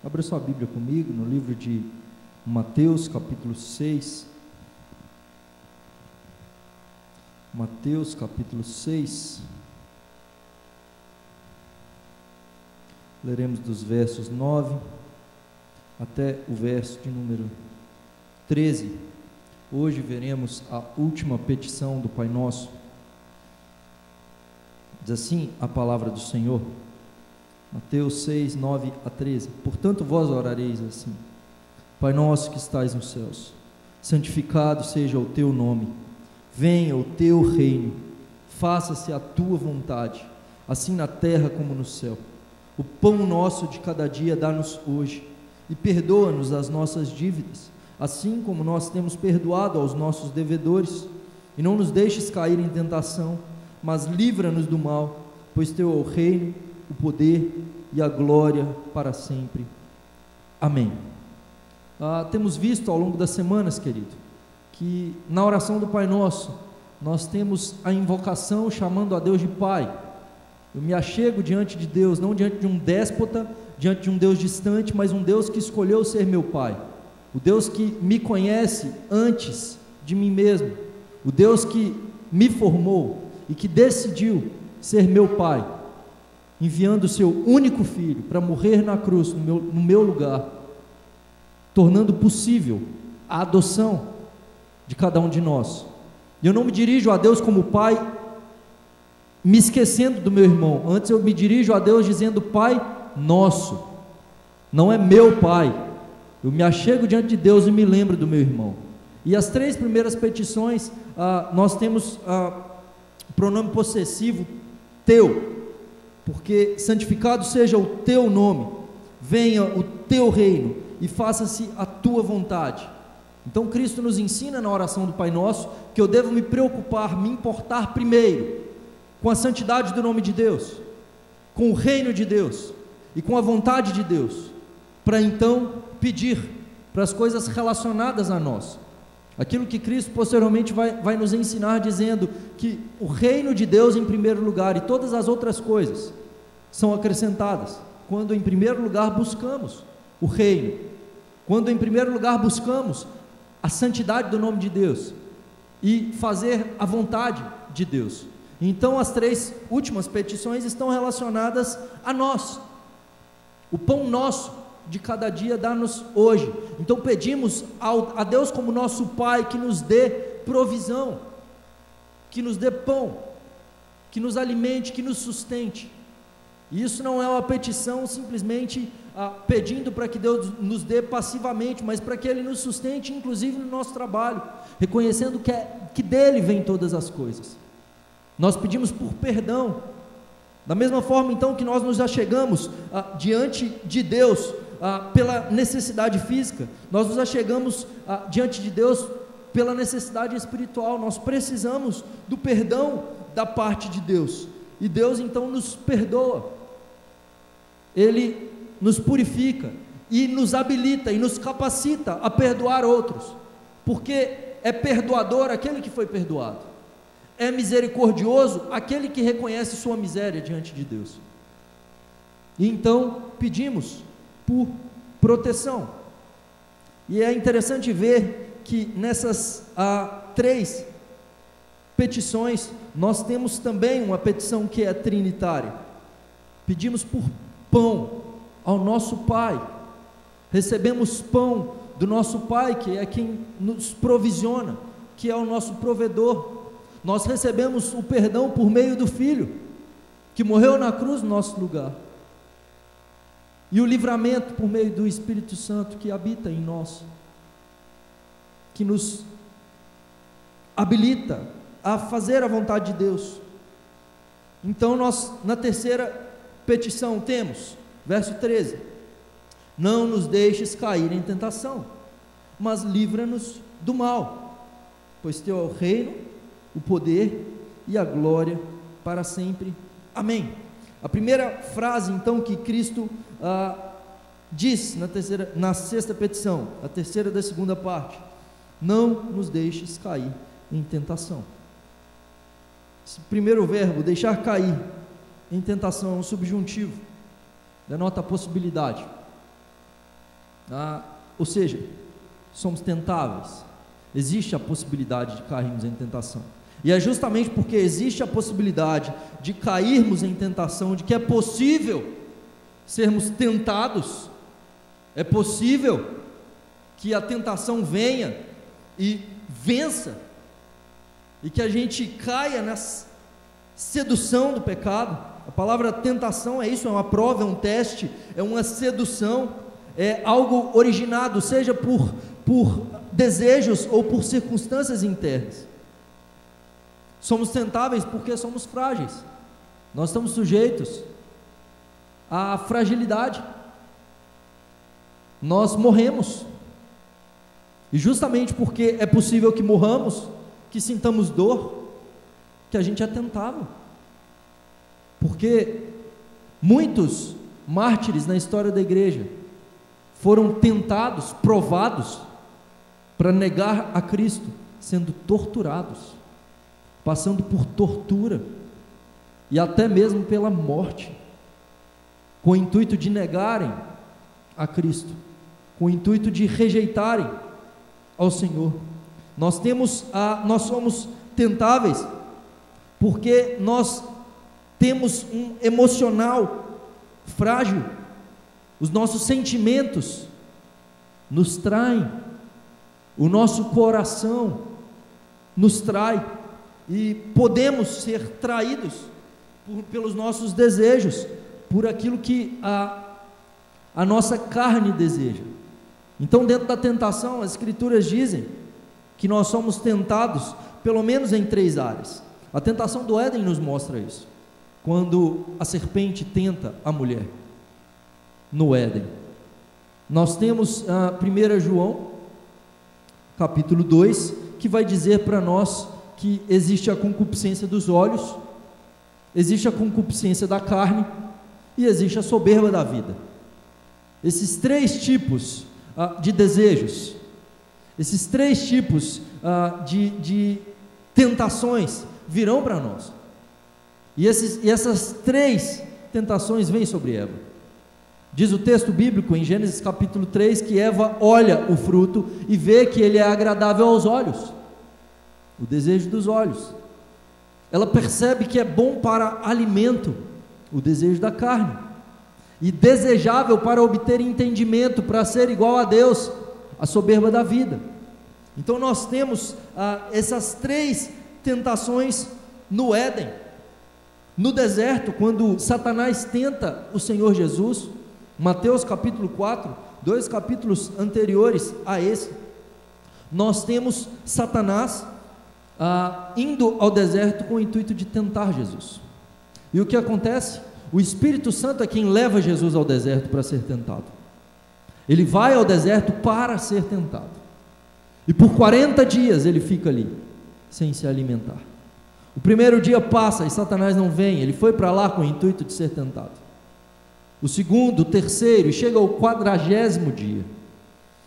Abra sua Bíblia comigo no livro de Mateus, capítulo 6. Mateus, capítulo 6. Leremos dos versos 9 até o verso de número 13. Hoje veremos a última petição do Pai Nosso. Diz assim a palavra do Senhor. Mateus 6, 9 a 13. Portanto, vós orareis assim: Pai nosso que estais nos céus, santificado seja o teu nome. Venha o teu reino. Faça-se a tua vontade, assim na terra como no céu. O pão nosso de cada dia dá-nos hoje, e perdoa-nos as nossas dívidas, assim como nós temos perdoado aos nossos devedores. E não nos deixes cair em tentação, mas livra-nos do mal, pois teu é o reino, o poder e a glória para sempre. Amém. Temos visto ao longo das semanas, querido, que na oração do Pai Nosso, nós temos a invocação chamando a Deus de Pai. Eu me achego diante de Deus, não diante de um déspota, diante de um Deus distante, mas um Deus que escolheu ser meu Pai, o Deus que me conhece antes de mim mesmo, o Deus que me formou e que decidiu ser meu Pai, enviando o seu único Filho para morrer na cruz no meu lugar, tornando possível a adoção de cada um de nós. E eu não me dirijo a Deus como Pai me esquecendo do meu irmão, antes eu me dirijo a Deus dizendo: Pai nosso, não é meu Pai. Eu me achego diante de Deus e me lembro do meu irmão. E as três primeiras petições, nós temos o pronome possessivo teu, porque santificado seja o teu nome, venha o teu reino e faça-se a tua vontade. Então Cristo nos ensina na oração do Pai Nosso que eu devo me preocupar, me importar primeiro com a santidade do nome de Deus, com o reino de Deus e com a vontade de Deus, para então pedir para as coisas relacionadas a nós, aquilo que Cristo posteriormente vai nos ensinar, dizendo que o reino de Deus em primeiro lugar, e todas as outras coisas são acrescentadas, quando em primeiro lugar buscamos o reino, quando em primeiro lugar buscamos a santidade do nome de Deus, e fazer a vontade de Deus. Então as três últimas petições estão relacionadas a nós. O pão nosso de cada dia dá-nos hoje. Então pedimos a Deus como nosso Pai que nos dê provisão, que nos dê pão, que nos alimente, que nos sustente. E isso não é uma petição simplesmente pedindo para que Deus nos dê passivamente, mas para que Ele nos sustente, inclusive no nosso trabalho, reconhecendo que dele vem todas as coisas. Nós pedimos por perdão, da mesma forma então que nós nos achegamos diante de Deus pela necessidade física, nós nos achegamos diante de Deus pela necessidade espiritual. Nós precisamos do perdão da parte de Deus, e Deus então nos perdoa, Ele nos purifica e nos habilita e nos capacita a perdoar outros, porque é perdoador aquele que foi perdoado, é misericordioso aquele que reconhece sua miséria diante de Deus. E então pedimos por proteção. E é interessante ver que nessas três petições nós temos também uma petição que é trinitária. Pedimos por pão ao nosso Pai. Recebemos pão do nosso Pai, que é quem nos provisiona, que é o nosso provedor. Nós recebemos o perdão por meio do Filho, que morreu na cruz no nosso lugar, e o livramento por meio do Espírito Santo que habita em nós, que nos habilita a fazer a vontade de Deus. Então nós, na terceira petição, temos, verso 13: não nos deixes cair em tentação, mas livra-nos do mal, pois teu é o reino, o poder e a glória para sempre. Amém. A primeira frase então que Cristo diz na sexta petição, a terceira da segunda parte: não nos deixes cair em tentação. Esse primeiro verbo, deixar cair em tentação, é um subjuntivo, denota a possibilidade. Ou seja, somos tentáveis. Existe a possibilidade de cairmos em tentação. E é justamente porque existe a possibilidade de cairmos em tentação, de que é possível sermos tentados, é possível que a tentação venha e vença, e que a gente caia na sedução do pecado. A palavra tentação é isso, é uma prova, é um teste, é uma sedução, é algo originado, seja por desejos ou por circunstâncias internas. Somos tentáveis porque somos frágeis, nós estamos sujeitos à fragilidade, nós morremos, e justamente porque é possível que morramos, que sintamos dor, que a gente é tentável, porque muitos mártires na história da igreja foram tentados, provados, para negar a Cristo, sendo torturados, passando por tortura, e até mesmo pela morte, com o intuito de negarem a Cristo, com o intuito de rejeitarem ao Senhor. Nós somos tentáveis, porque nós temos um emocional frágil, os nossos sentimentos nos traem, o nosso coração nos trai, e podemos ser traídos pelos nossos desejos, por aquilo que a nossa carne deseja. Então, dentro da tentação, as Escrituras dizem que nós somos tentados, pelo menos em 3 áreas. A tentação do Éden nos mostra isso, quando a serpente tenta a mulher, no Éden. Nós temos 1 João, capítulo 2, que vai dizer para nós que existe a concupiscência dos olhos, existe a concupiscência da carne, e existe a soberba da vida. Esses 3 tipos de desejos, esses 3 tipos de tentações virão para nós, e essas 3 tentações vêm sobre Eva. Diz o texto bíblico em Gênesis capítulo 3 que Eva olha o fruto e vê que ele é agradável aos olhos, o desejo dos olhos. Ela percebe que é bom para alimento, o desejo da carne, e desejável para obter entendimento, para ser igual a Deus, a soberba da vida. Então nós temos essas 3 tentações no Éden, no deserto, quando Satanás tenta o Senhor Jesus. Mateus capítulo 4, 2 capítulos anteriores a esse, nós temos Satanás indo ao deserto com o intuito de tentar Jesus. E o que acontece? O Espírito Santo é quem leva Jesus ao deserto para ser tentado. Ele vai ao deserto para ser tentado, e por 40 dias ele fica ali, sem se alimentar. O primeiro dia passa e Satanás não vem, ele foi para lá com o intuito de ser tentado. O segundo, o terceiro, e chega ao 40º dia,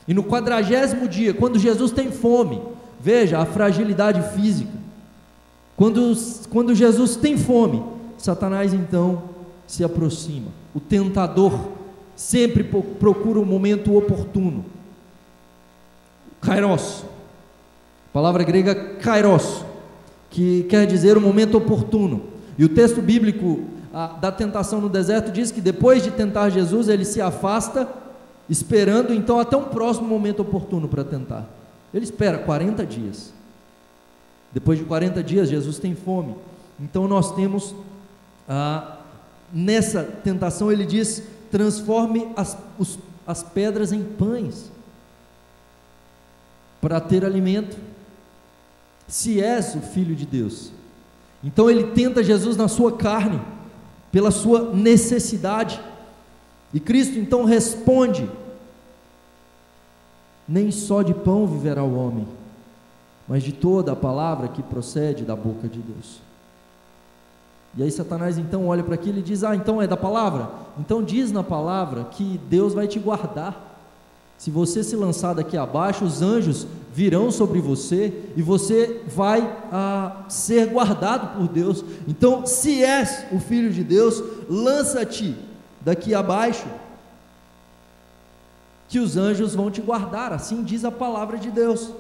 e no 40º dia, quando Jesus tem fome, veja a fragilidade física, quando Jesus tem fome, Satanás então se aproxima. O tentador sempre procura o momento oportuno, kairos, palavra grega kairos, que quer dizer o momento oportuno. E o texto bíblico da tentação no deserto diz que depois de tentar Jesus, ele se afasta, esperando então até um próximo momento oportuno para tentar. Ele espera 40 dias. Depois de 40 dias, Jesus tem fome. Então nós temos nessa tentação, ele diz: transforme as pedras em pães, para ter alimento, se és o Filho de Deus. Então ele tenta Jesus na sua carne, pela sua necessidade, e Cristo então responde: nem só de pão viverá o homem, mas de toda a palavra que procede da boca de Deus. E aí Satanás então olha para aquilo e diz: então é da palavra? Então diz na palavra que Deus vai te guardar. Se você se lançar daqui abaixo, os anjos virão sobre você, e você vai ser guardado por Deus. Então, se és o Filho de Deus, lança-te daqui abaixo, que os anjos vão te guardar, assim diz a palavra de Deus.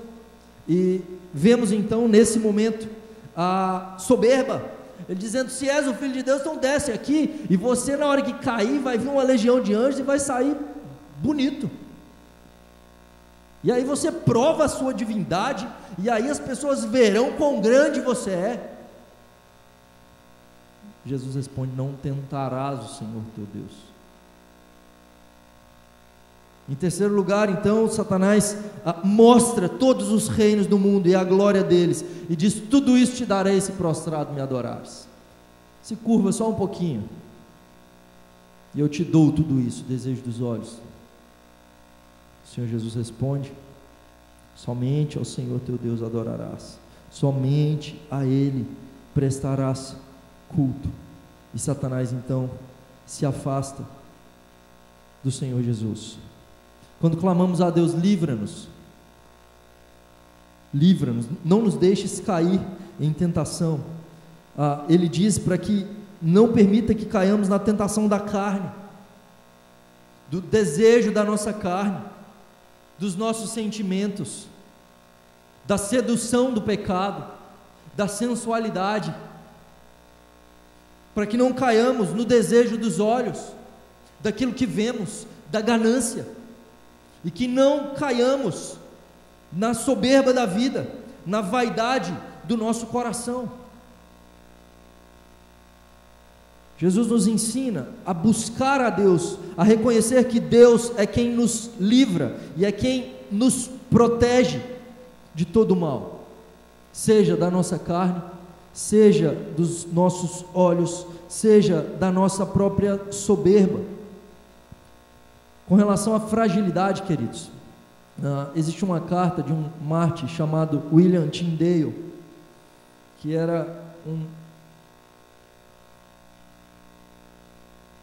E vemos então nesse momento a soberba, ele dizendo: se és o Filho de Deus, então desce aqui, e você na hora que cair, vai vir uma legião de anjos e vai sair bonito, e aí você prova a sua divindade, e aí as pessoas verão quão grande você é. Jesus responde: não tentarás o Senhor teu Deus. Em terceiro lugar, então, Satanás mostra todos os reinos do mundo e a glória deles, e diz: tudo isso te darei se prostrado me adorares. Se curva só um pouquinho, e eu te dou tudo isso, desejo dos olhos. O Senhor Jesus responde: somente ao Senhor teu Deus adorarás, somente a Ele prestarás culto. E Satanás então se afasta do Senhor Jesus. Quando clamamos a Deus: livra-nos, livra-nos, não nos deixes cair em tentação. Ele diz para que não permita que caiamos na tentação da carne, do desejo da nossa carne, dos nossos sentimentos, da sedução do pecado, da sensualidade, para que não caiamos no desejo dos olhos, daquilo que vemos, da ganância, e que não caiamos na soberba da vida, na vaidade do nosso coração. Jesus nos ensina a buscar a Deus, a reconhecer que Deus é quem nos livra e é quem nos protege de todo mal, seja da nossa carne, seja dos nossos olhos, seja da nossa própria soberba. Com relação à fragilidade, queridos, existe uma carta de um mártir chamado William Tyndale, que era um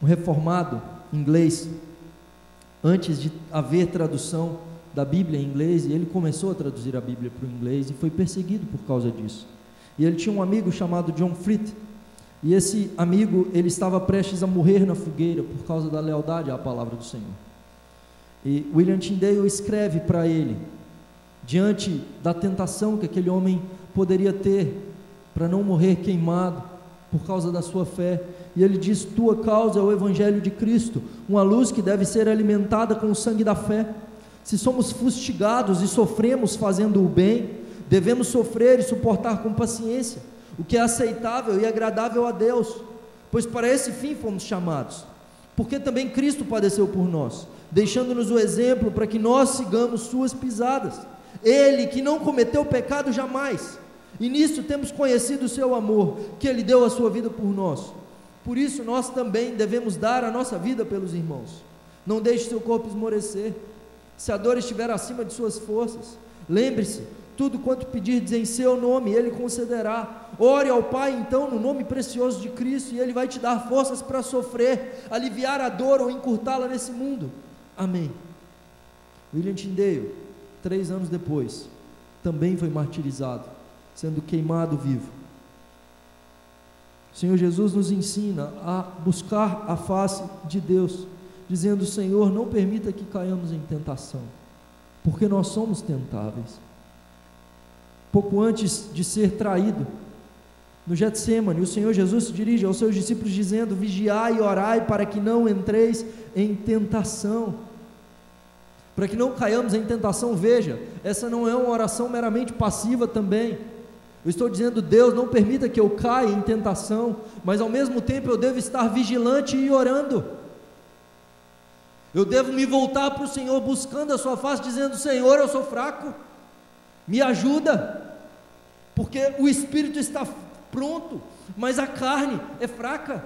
reformado inglês, antes de haver tradução da Bíblia em inglês, e ele começou a traduzir a Bíblia para o inglês e foi perseguido por causa disso. E ele tinha um amigo chamado John Fleet, e esse amigo, ele estava prestes a morrer na fogueira por causa da lealdade à palavra do Senhor. E William Tyndale escreve para ele, diante da tentação que aquele homem poderia ter para não morrer queimado por causa da sua fé, e ele diz: tua causa é o Evangelho de Cristo, uma luz que deve ser alimentada com o sangue da fé. Se somos fustigados e sofremos fazendo o bem, devemos sofrer e suportar com paciência o que é aceitável e agradável a Deus, pois para esse fim fomos chamados, porque também Cristo padeceu por nós, deixando-nos o exemplo para que nós sigamos suas pisadas, ele que não cometeu pecado jamais, e nisso temos conhecido o seu amor, que ele deu a sua vida por nós. Por isso nós também devemos dar a nossa vida pelos irmãos. Não deixe seu corpo esmorecer, se a dor estiver acima de suas forças. Lembre-se, tudo quanto pedirdes em seu nome, ele concederá. Ore ao Pai então no nome precioso de Cristo, e ele vai te dar forças para sofrer, aliviar a dor ou encurtá-la nesse mundo. Amém. William Tyndale, 3 anos depois, também foi martirizado, sendo queimado vivo. O Senhor Jesus nos ensina a buscar a face de Deus, dizendo: Senhor, não permita que caiamos em tentação, porque nós somos tentáveis. Pouco antes de ser traído, no Getsêmani, o Senhor Jesus se dirige aos seus discípulos dizendo: vigiai e orai para que não entreis em tentação, para que não caiamos em tentação. Veja, essa não é uma oração meramente passiva também. Eu estou dizendo: Deus, não permita que eu caia em tentação, mas ao mesmo tempo eu devo estar vigilante e orando. Eu devo me voltar para o Senhor buscando a sua face, dizendo: Senhor, eu sou fraco, me ajuda, porque o espírito está pronto, mas a carne é fraca.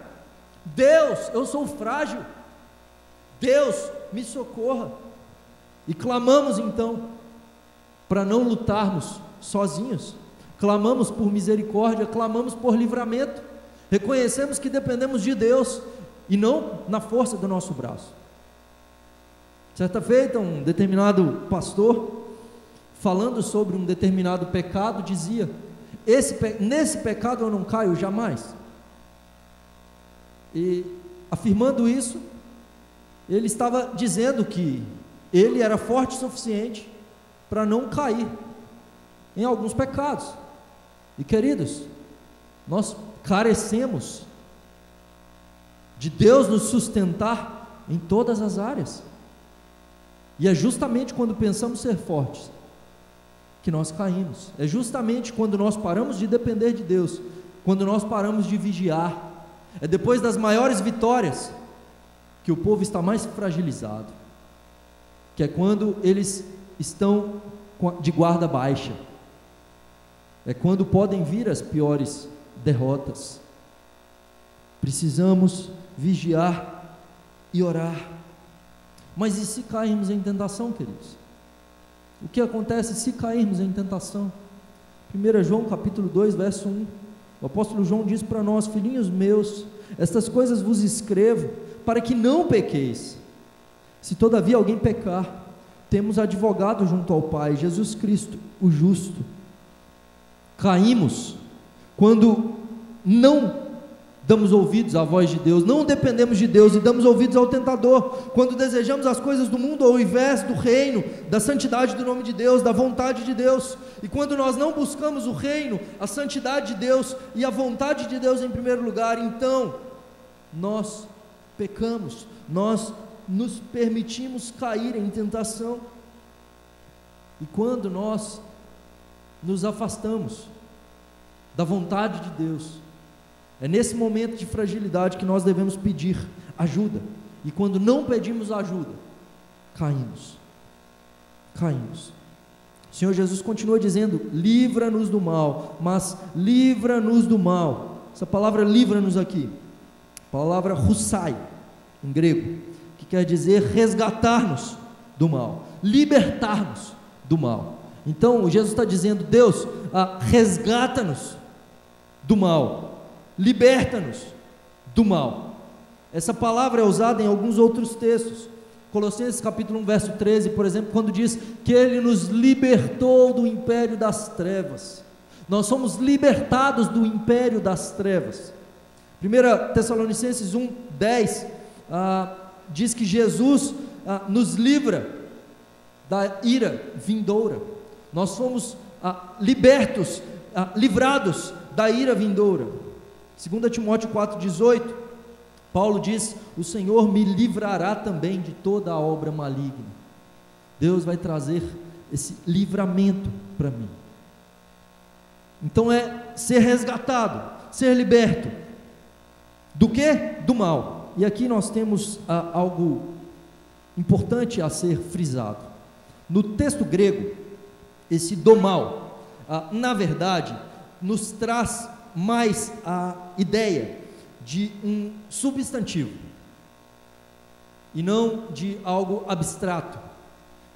Deus, eu sou frágil, Deus, me socorra. E clamamos então para não lutarmos sozinhos, clamamos por misericórdia, clamamos por livramento, reconhecemos que dependemos de Deus e não na força do nosso braço. Certa feita, um determinado pastor, falando sobre um determinado pecado, dizia: nesse pecado eu não caio jamais. E afirmando isso, ele estava dizendo que ele era forte o suficiente para não cair em alguns pecados. E queridos, nós carecemos de Deus nos sustentar em todas as áreas, e é justamente quando pensamos ser fortes que nós caímos. É justamente quando nós paramos de depender de Deus, quando nós paramos de vigiar. É depois das maiores vitórias que o povo está mais fragilizado, que é quando eles estão de guarda baixa, é quando podem vir as piores derrotas. Precisamos vigiar e orar. Mas e se cairmos em tentação, queridos? O que acontece se cairmos em tentação? 1 João capítulo 2, verso 1, o apóstolo João diz para nós: filhinhos meus, estas coisas vos escrevo, para que não pequeis. Se todavia alguém pecar, temos advogado junto ao Pai, Jesus Cristo, o justo. Caímos quando não damos ouvidos à voz de Deus, não dependemos de Deus e damos ouvidos ao tentador, quando desejamos as coisas do mundo ao invés do reino, da santidade do nome de Deus, da vontade de Deus. E quando nós não buscamos o reino, a santidade de Deus e a vontade de Deus em primeiro lugar, então nós pecamos, nós nos permitimos cair em tentação. E quando nós nos afastamos da vontade de Deus, é nesse momento de fragilidade que nós devemos pedir ajuda. E quando não pedimos ajuda, caímos. O Senhor Jesus continua dizendo: livra-nos do mal, mas livra-nos do mal. Essa palavra livra-nos aqui, palavra hussai, em grego, que quer dizer resgatar-nos do mal, libertar-nos do mal. Então Jesus está dizendo: Deus, resgata-nos do mal, liberta-nos do mal. Essa palavra é usada em alguns outros textos. Colossenses capítulo 1, verso 13, por exemplo, quando diz que Ele nos libertou do império das trevas. Nós somos libertados do império das trevas. 1 Tessalonicenses 1, 10, diz que Jesus nos livra da ira vindoura. Nós fomos libertos, livrados da ira vindoura. 2 Timóteo 4,18, Paulo diz: o Senhor me livrará também de toda a obra maligna. Deus vai trazer esse livramento para mim. Então é ser resgatado, ser liberto. Do que? Do mal. E aqui nós temos algo importante a ser frisado. No texto grego, esse do mal, na verdade, nos traz mais a ideia de um substantivo e não de algo abstrato.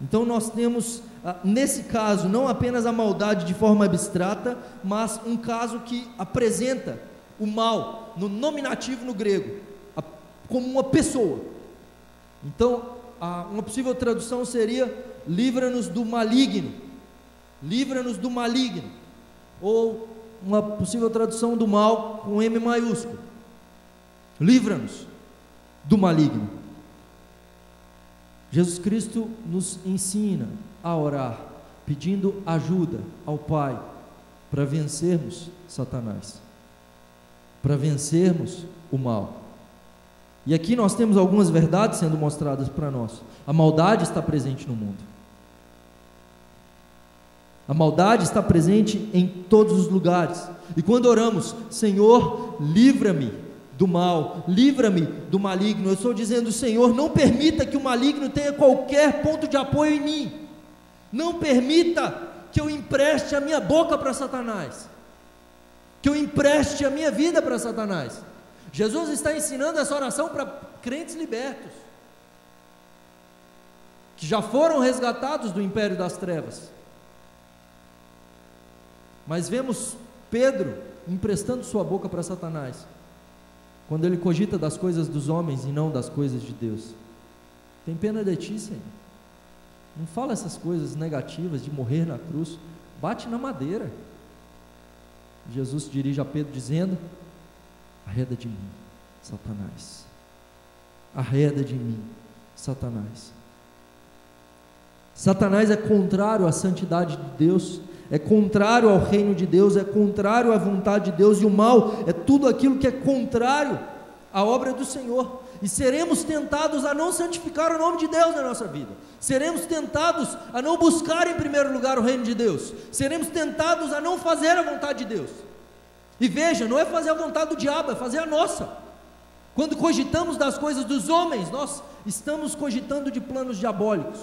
Então nós temos, nesse caso, não apenas a maldade de forma abstrata, mas um caso que apresenta o mal no nominativo no grego, como uma pessoa. Então, uma possível tradução seria: livra-nos do maligno, livra-nos do maligno, ou uma possível tradução do mal com M maiúsculo: livra-nos do maligno. Jesus Cristo nos ensina a orar, pedindo ajuda ao Pai para vencermos Satanás, para vencermos o mal. E aqui nós temos algumas verdades sendo mostradas para nós. A maldade está presente no mundo. A maldade está presente em todos os lugares. E quando oramos: Senhor, livra-me do mal, livra-me do maligno, eu estou dizendo: Senhor, não permita que o maligno tenha qualquer ponto de apoio em mim. Não permita que eu empreste a minha boca para Satanás, que eu empreste a minha vida para Satanás. Jesus está ensinando essa oração para crentes libertos, que já foram resgatados do império das trevas. Mas vemos Pedro emprestando sua boca para Satanás, quando ele cogita das coisas dos homens e não das coisas de Deus. Tem pena de ti, Senhor. Não fala essas coisas negativas de morrer na cruz, bate na madeira. Jesus se dirige a Pedro dizendo: arreda de mim, Satanás. Arreda de mim, Satanás. Satanás é contrário à santidade de Deus, é contrário ao reino de Deus, é contrário à vontade de Deus, e o mal é tudo aquilo que é contrário à obra do Senhor. E seremos tentados a não santificar o nome de Deus na nossa vida, seremos tentados a não buscar em primeiro lugar o reino de Deus, seremos tentados a não fazer a vontade de Deus. E veja, não é fazer a vontade do diabo, é fazer a nossa. Quando cogitamos das coisas dos homens, nós estamos cogitando de planos diabólicos,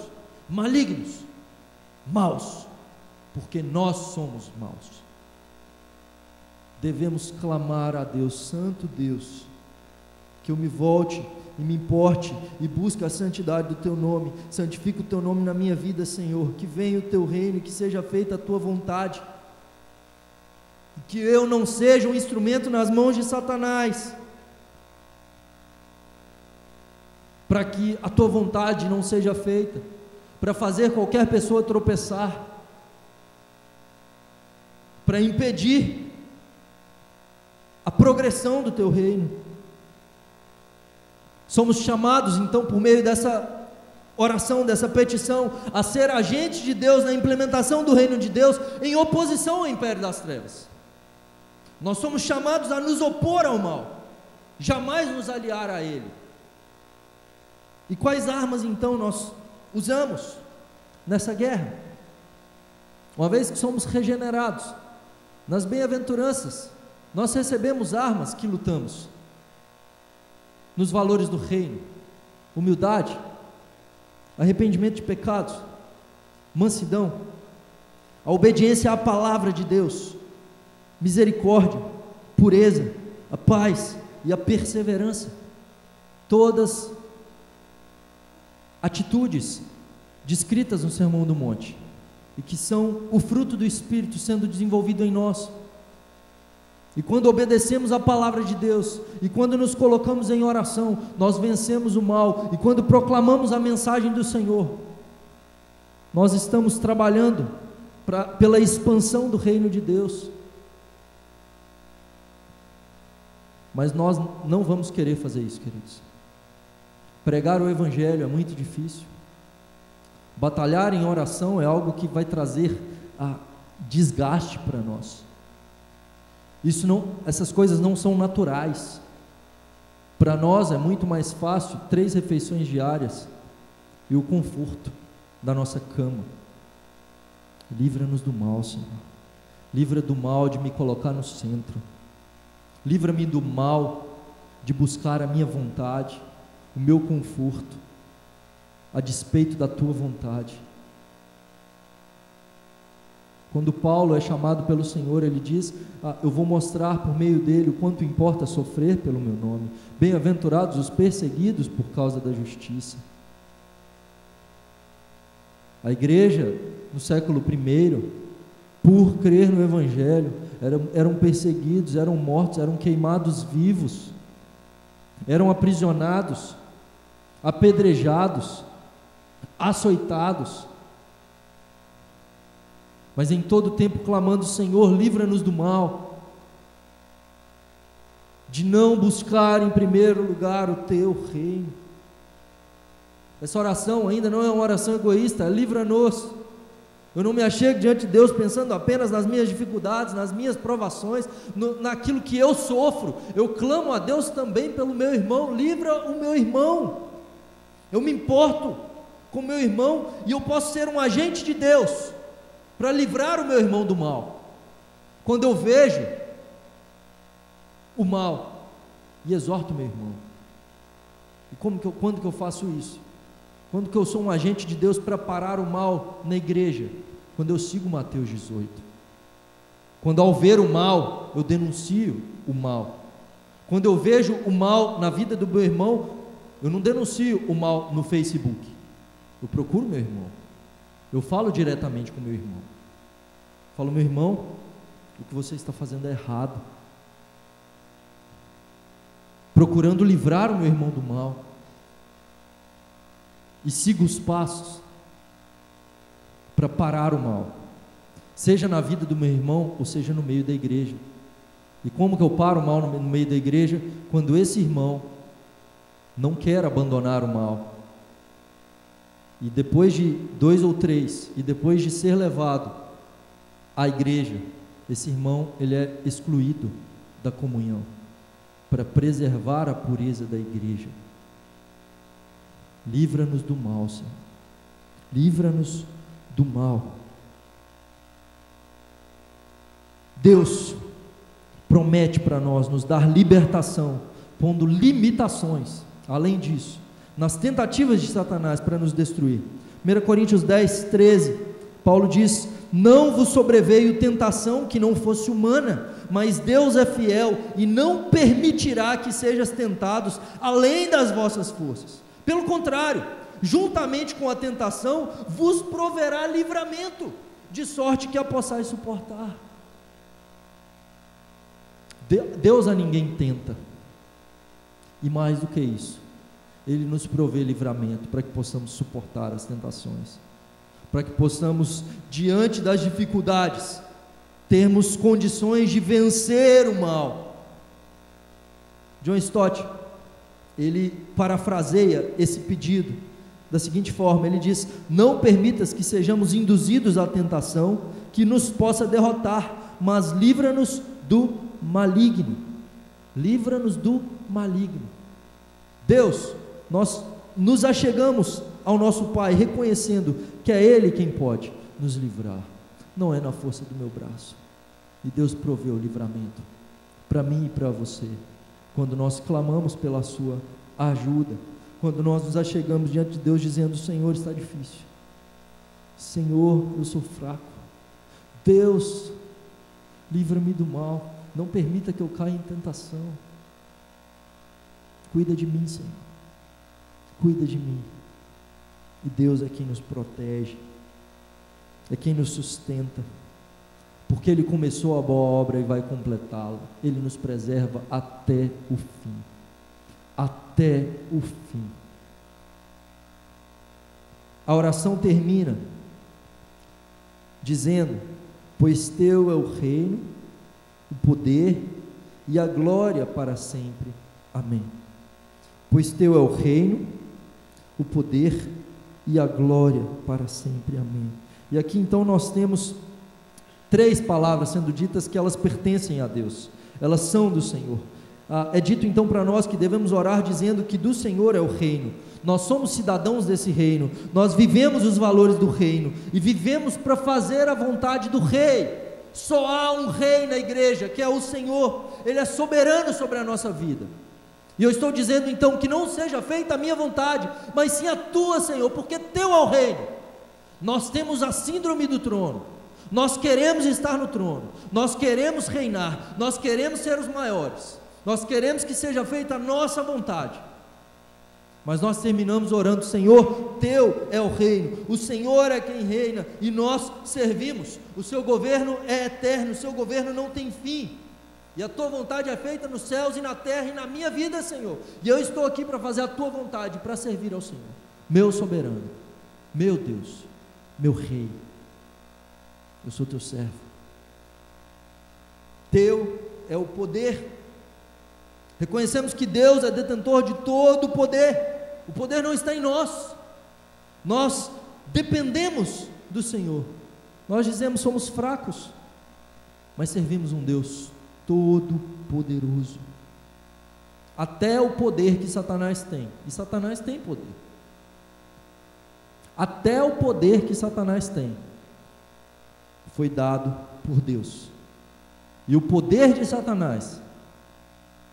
malignos, maus, porque nós somos maus. Devemos clamar a Deus: Santo Deus, que eu me volte e me importe e busque a santidade do Teu nome, santifica o Teu nome na minha vida, Senhor, que venha o Teu reino e que seja feita a Tua vontade, e que eu não seja um instrumento nas mãos de Satanás, para que a Tua vontade não seja feita, para fazer qualquer pessoa tropeçar, para impedir a progressão do Teu reino. Somos chamados então, por meio dessa oração, dessa petição, a ser agentes de Deus na implementação do reino de Deus, em oposição ao império das trevas. Nós somos chamados a nos opor ao mal, jamais nos aliar a ele. E quais armas então nós usamos nessa guerra? Uma vez que somos regenerados, nas bem-aventuranças, nós recebemos armas que lutamos nos valores do reino: humildade, arrependimento de pecados, mansidão, a obediência à palavra de Deus, misericórdia, pureza, a paz e a perseverança. Todas atitudes descritas no Sermão do Monte, e que são o fruto do Espírito sendo desenvolvido em nós. E quando obedecemos a palavra de Deus, e quando nos colocamos em oração, nós vencemos o mal, e quando proclamamos a mensagem do Senhor, nós estamos trabalhando pela expansão do reino de Deus. Mas nós não vamos querer fazer isso, queridos. Pregar o Evangelho é muito difícil, batalhar em oração é algo que vai trazer desgaste para nós. Essas coisas não são naturais. Para nós é muito mais fácil 3 refeições diárias e o conforto da nossa cama. Livra-nos do mal, Senhor. Livra do mal de me colocar no centro. Livra-me do mal de buscar a minha vontade, o meu conforto, a despeito da Tua vontade. Quando Paulo é chamado pelo Senhor, ele diz: eu vou mostrar por meio dele o quanto importa sofrer pelo meu nome. Bem-aventurados os perseguidos por causa da justiça. A igreja no século I, por crer no Evangelho, eram perseguidos, eram mortos, eram queimados vivos, eram aprisionados, apedrejados, açoitados, mas em todo tempo clamando: Senhor, livra-nos do mal, de não buscar em primeiro lugar o Teu reino. Essa oração ainda não é uma oração egoísta: livra-nos. Eu não me achego diante de Deus pensando apenas nas minhas dificuldades, nas minhas provações, naquilo que eu sofro. Eu clamo a Deus também pelo meu irmão: livra o meu irmão. Eu me importo com o meu irmão, e eu posso ser um agente de Deus para livrar o meu irmão do mal, quando eu vejo o mal, e exorto o meu irmão. E quando que eu faço isso? Quando que eu sou um agente de Deus para parar o mal na igreja? Quando eu sigo Mateus 18, quando ao ver o mal, eu denuncio o mal. Quando eu vejo o mal na vida do meu irmão, eu não denuncio o mal no Facebook, eu procuro meu irmão, eu falo diretamente com meu irmão, falo: meu irmão, o que você está fazendo é errado, procurando livrar o meu irmão do mal, e sigo os passos para parar o mal, seja na vida do meu irmão, ou seja no meio da igreja. E como que eu paro o mal no meio da igreja? Quando esse irmão não quer abandonar o mal, e depois de 2 ou 3, e depois de ser levado à igreja, esse irmão, ele é excluído da comunhão, para preservar a pureza da igreja. Livra-nos do mal, Senhor. Livra-nos do mal. Deus promete para nós nos dar libertação, pondo limitações, além disso, nas tentativas de Satanás para nos destruir. 1 Coríntios 10, 13, Paulo diz: não vos sobreveio tentação que não fosse humana, mas Deus é fiel e não permitirá que sejais tentados além das vossas forças. Pelo contrário, juntamente com a tentação, vos proverá livramento, de sorte que a possais suportar. Deus a ninguém tenta, e mais do que isso, Ele nos provê livramento, para que possamos suportar as tentações, para que possamos, diante das dificuldades, termos condições de vencer o mal. John Stott, ele parafraseia esse pedido da seguinte forma, ele diz: não permitas que sejamos induzidos à tentação que nos possa derrotar, mas livra-nos do maligno. Livra-nos do maligno. Deus, nós nos achegamos ao nosso Pai, reconhecendo que é Ele quem pode nos livrar, não é na força do meu braço. E Deus proveu o livramento para mim e para você, quando nós clamamos pela sua ajuda, quando nós nos achegamos diante de Deus dizendo: Senhor, está difícil, Senhor, eu sou fraco, Deus, livra-me do mal, não permita que eu caia em tentação, cuida de mim, Senhor, cuida de mim. E Deus é quem nos protege, é quem nos sustenta, porque Ele começou a boa obra e vai completá-la. Ele nos preserva até o fim, até o fim. A oração termina dizendo: pois teu é o reino, o poder e a glória para sempre. Amém. Pois teu é o reino, o poder e a glória para sempre. Amém. E aqui então nós temos 3 palavras sendo ditas que elas pertencem a Deus, elas são do Senhor. É dito então para nós que devemos orar dizendo que do Senhor é o reino, nós somos cidadãos desse reino, nós vivemos os valores do reino e vivemos para fazer a vontade do Rei. Só há um Rei na igreja, que é o Senhor, Ele é soberano sobre a nossa vida. E eu estou dizendo então que não seja feita a minha vontade, mas sim a tua, Senhor, porque teu é o reino. Nós temos a síndrome do trono, nós queremos estar no trono, nós queremos reinar, nós queremos ser os maiores, nós queremos que seja feita a nossa vontade, mas nós terminamos orando: Senhor, teu é o reino, o Senhor é quem reina e nós servimos, o seu governo é eterno, o seu governo não tem fim, e a tua vontade é feita nos céus e na terra e na minha vida, Senhor, e eu estou aqui para fazer a tua vontade, para servir ao Senhor, meu soberano, meu Deus, meu Rei. Eu sou teu servo. Teu é o poder. Reconhecemos que Deus é detentor de todo o poder. O poder não está em nós. Nós dependemos do Senhor. Nós dizemos: somos fracos, mas servimos um Deus todo poderoso. Até o poder que Satanás tem, e Satanás tem poder, até o poder que Satanás tem foi dado por Deus, e o poder de Satanás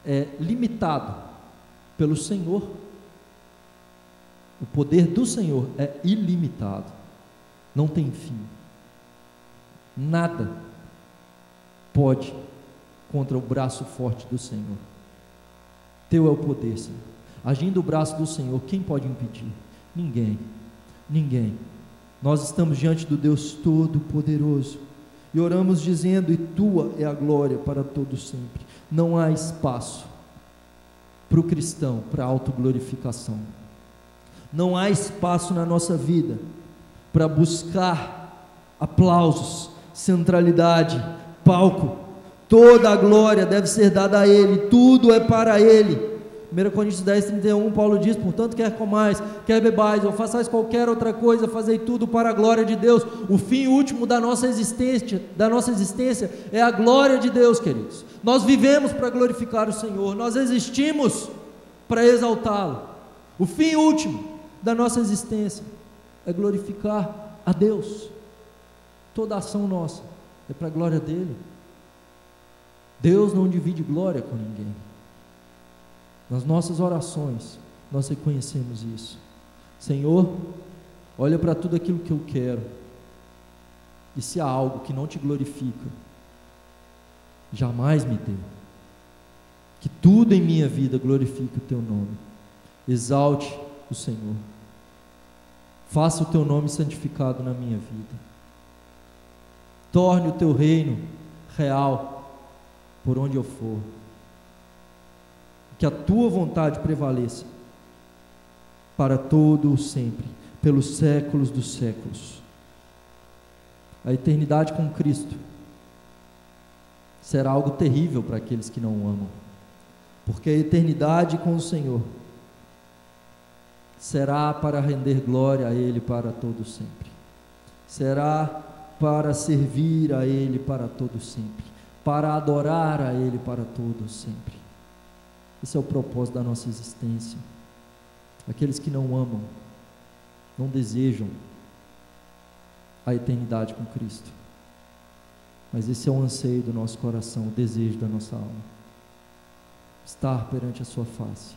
é limitado pelo Senhor. O poder do Senhor é ilimitado, não tem fim. Nada pode contra o braço forte do Senhor. Teu é o poder, Senhor. Agindo o braço do Senhor, quem pode impedir? Ninguém, ninguém. Nós estamos diante do Deus Todo-Poderoso e oramos dizendo: e tua é a glória para todo sempre. Não há espaço para o cristão, para a autoglorificação. Não há espaço na nossa vida para buscar aplausos, centralidade, palco. Toda a glória deve ser dada a Ele, tudo é para Ele. 1 Coríntios 10, 31, Paulo diz: portanto, quer comais, quer bebais, ou façais qualquer outra coisa, fazei tudo para a glória de Deus. O fim último da nossa existência é a glória de Deus, queridos. Nós vivemos para glorificar o Senhor, nós existimos para exaltá-lo. O fim último da nossa existência é glorificar a Deus. Toda ação nossa é para a glória dele. Deus não divide glória com ninguém. Nas nossas orações, nós reconhecemos isso. Senhor, olha para tudo aquilo que eu quero, e se há algo que não te glorifica, jamais me dê. Que tudo em minha vida glorifique o teu nome. Exalte o Senhor. Faça o teu nome santificado na minha vida. Torne o teu reino real por onde eu for. Que a tua vontade prevaleça para todo o sempre, pelos séculos dos séculos. A eternidade com Cristo será algo terrível para aqueles que não o amam, porque a eternidade com o Senhor será para render glória a Ele para todo sempre, será para servir a Ele para todo sempre, para adorar a Ele para todo sempre. Esse é o propósito da nossa existência. Aqueles que não amam, não desejam a eternidade com Cristo, mas esse é o anseio do nosso coração, o desejo da nossa alma: estar perante a sua face,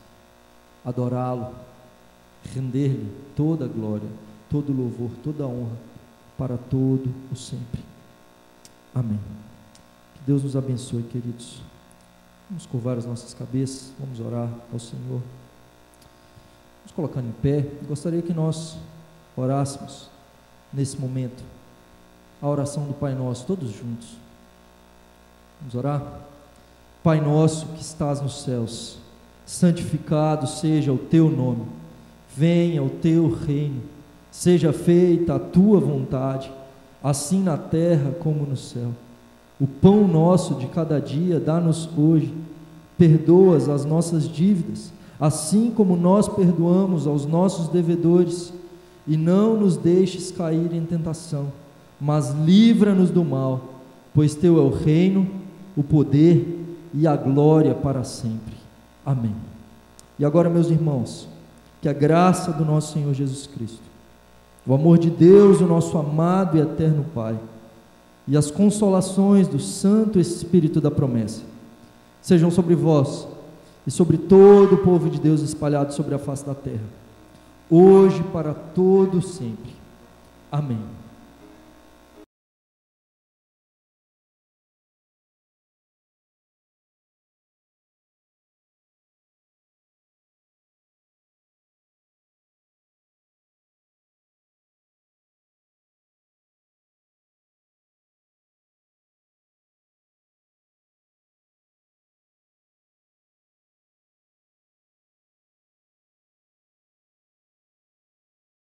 adorá-lo, render-lhe toda a glória, todo o louvor, toda a honra para todo o sempre. Amém. Que Deus nos abençoe, queridos. Vamos curvar as nossas cabeças, vamos orar ao Senhor. Vamos colocando em pé. Gostaria que nós orássemos nesse momento a oração do Pai Nosso, todos juntos. Vamos orar? Pai nosso que estás nos céus, santificado seja o teu nome. Venha o teu reino, seja feita a tua vontade, assim na terra como no céu. O pão nosso de cada dia dá-nos hoje. Perdoa as nossas dívidas, assim como nós perdoamos aos nossos devedores, e não nos deixes cair em tentação, mas livra-nos do mal, pois teu é o reino, o poder e a glória para sempre. Amém. E agora, meus irmãos, que a graça do nosso Senhor Jesus Cristo, o amor de Deus, o nosso amado e eterno Pai, e as consolações do Santo Espírito da promessa sejam sobre vós e sobre todo o povo de Deus espalhado sobre a face da terra, hoje para todo sempre. Amém.